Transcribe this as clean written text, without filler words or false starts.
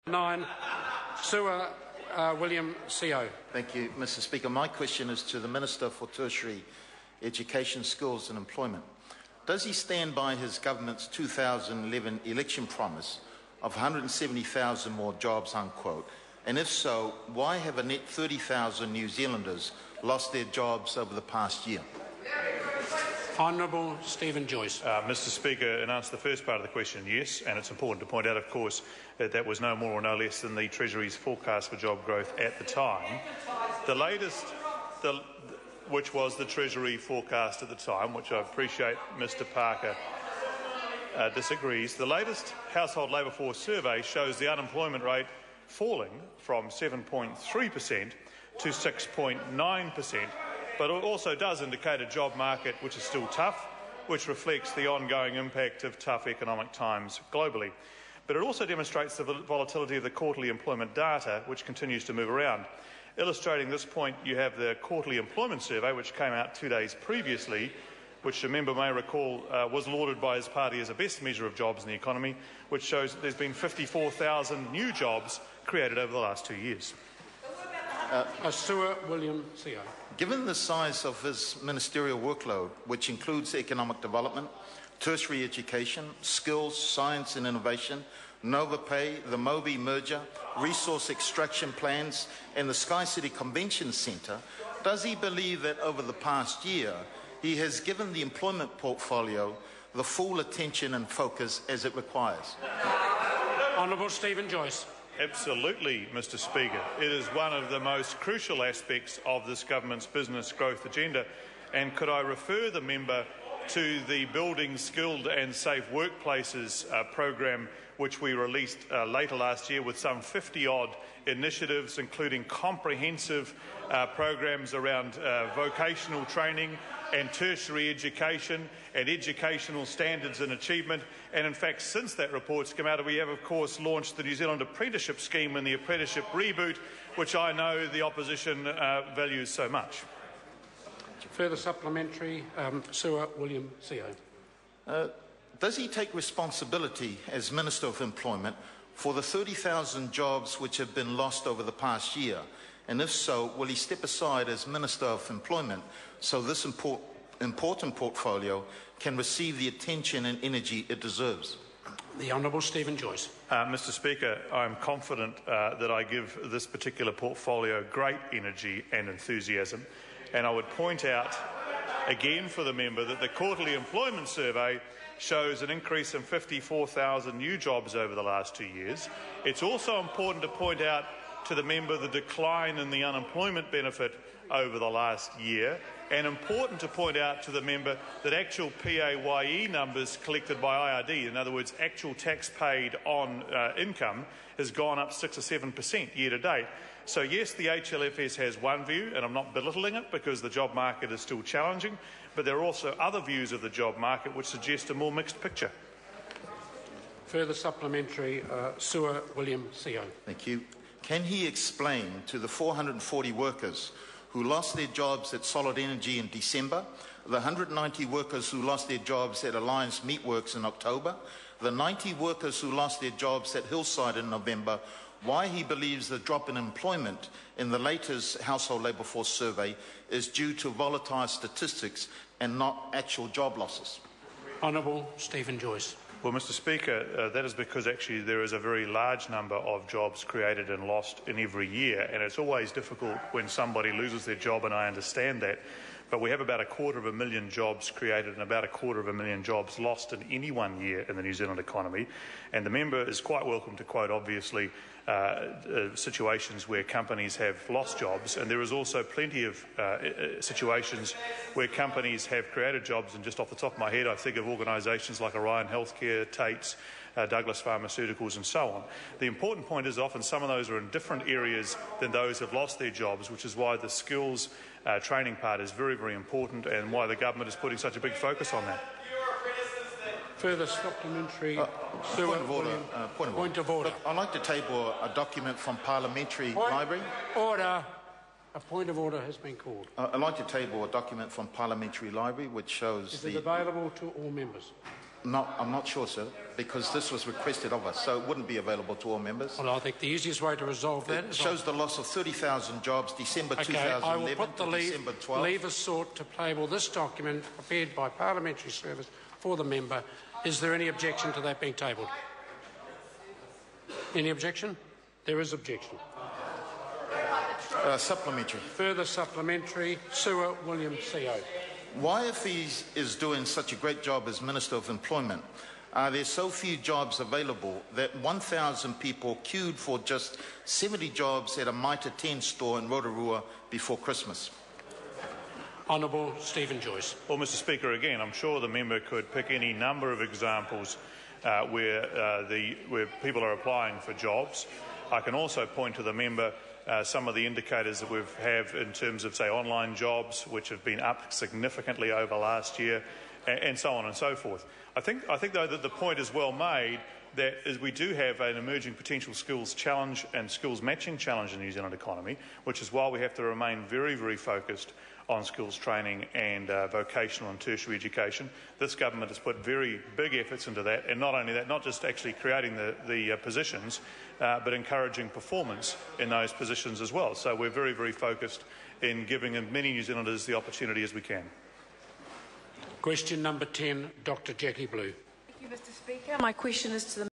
9, Sewer William CO. Thank you, Mr. Speaker. My question is to the Minister for Tertiary Education, Skills and Employment. Does he stand by his government's 2011 election promise of 170,000 more jobs, unquote? And if so, why have a net 30,000 New Zealanders lost their jobs over the past year? Honourable Stephen Joyce. Mr. Speaker, in answer to the first part of the question, yes, and it's important to point out, of course, that that was no more or no less than the Treasury's forecast for job growth at the time. The latest, which was the Treasury forecast at the time, which I appreciate Mr. Parker disagrees, the latest household labour force survey shows the unemployment rate falling from 7.3% to 6.9%. But it also does indicate a job market which is still tough, which reflects the ongoing impact of tough economic times globally. But it also demonstrates the volatility of the quarterly employment data, which continues to move around. Illustrating this point, you have the quarterly employment survey, which came out 2 days previously, which a member may recall was lauded by his party as a best measure of jobs in the economy, which shows that there's been 54,000 new jobs created over the last 2 years. Sewer William CO. Given the size of his ministerial workload, which includes economic development, tertiary education, skills, science and innovation, Nova Pay, the Mobi merger, resource extraction plans and the Sky City Convention Centre, does he believe that over the past year he has given the employment portfolio the full attention and focus as it requires? Honourable Stephen Joyce. Absolutely, Mr. Speaker. It is one of the most crucial aspects of this government's business growth agenda. And could I refer the member to the Building Skilled and Safe Workplaces program, which we released later last year with some 50-odd initiatives, including comprehensive programs around vocational training and tertiary education and educational standards and achievement. And in fact, since that report's come out, we have, of course, launched the New Zealand Apprenticeship Scheme and the Apprenticeship Reboot, which I know the opposition values so much. Further supplementary, Sewer William CO. Does he take responsibility as Minister of Employment for the 30,000 jobs which have been lost over the past year? And if so, will he step aside as Minister of Employment so this important portfolio can receive the attention and energy it deserves? The Honourable Stephen Joyce. Mr. Speaker, I'm confident that I give this particular portfolio great energy and enthusiasm. And I would point out again for the member that the quarterly employment survey shows an increase in 54,000 new jobs over the last 2 years. It's also important to point out to the member the decline in the unemployment benefit over the last year, and important to point out to the member that actual PAYE numbers collected by IRD, in other words, actual tax paid on income, has gone up 6 or 7% year to date. So yes, the HLFS has one view, and I'm not belittling it because the job market is still challenging, but there are also other views of the job market which suggest a more mixed picture. Further supplementary, Sewer William CO. Thank you. Can he explain to the 440 workers who lost their jobs at Solid Energy in December, the 190 workers who lost their jobs at Alliance Meatworks in October, the 90 workers who lost their jobs at Hillside in November, why he believes the drop in employment in the latest household labour force survey is due to volatile statistics and not actual job losses? Honourable Stephen Joyce. Well, Mr. Speaker, that is because actually there is a very large number of jobs created and lost in every year, and it's always difficult when somebody loses their job, and I understand that. But we have about 250,000 jobs created and about 250,000 jobs lost in any 1 year in the New Zealand economy. And the member is quite welcome to quote, obviously, situations where companies have lost jobs, and there is also plenty of situations where companies have created jobs. And just off the top of my head, I think of organisations like Orion Healthcare, Tate's, Douglas Pharmaceuticals and so on. The important point is often some of those are in different areas than those who have lost their jobs, which is why the skills training part is very, very important and why the government is putting such a big focus on that. Further supplementary. Point of order. Look, I'd like to table a document from Parliamentary Library. Order. A point of order has been called. I'd like to table a document from Parliamentary Library which shows Is it available to all members? No, I'm not sure, sir, because this was requested of us, so it wouldn't be available to all members. Well, I think the easiest way to resolve that It is... shows the loss of 30,000 jobs, December Okay, 2011 I will put the to December 12. leave sought to table this document prepared by Parliamentary Service for the member. Is there any objection to that being tabled? Any objection? There is objection. Supplementary. Further supplementary, Sewer William CO. Why, if he is doing such a great job as Minister of Employment, are there so few jobs available that 1,000 people queued for just 70 jobs at a Mitre 10 store in Rotorua before Christmas? Honourable Stephen Joyce. Well, Mr Speaker, again, I'm sure the member could pick any number of examples where people are applying for jobs. I can also point to the member some of the indicators that we have in terms of, say, online jobs, which have been up significantly over last year, and so on and so forth. I think though, that the point is well made that as we do have an emerging potential skills challenge and skills matching challenge in the New Zealand economy, which is why we have to remain very, very focused on skills training and vocational and tertiary education. This government has put very big efforts into that, and not only that, not just actually creating the positions, but encouraging performance in those positions as well. So we're very, very focused in giving as many New Zealanders the opportunity as we can. Question number 10, Dr. Jackie Blue. Thank you, Mr Speaker. My question is to the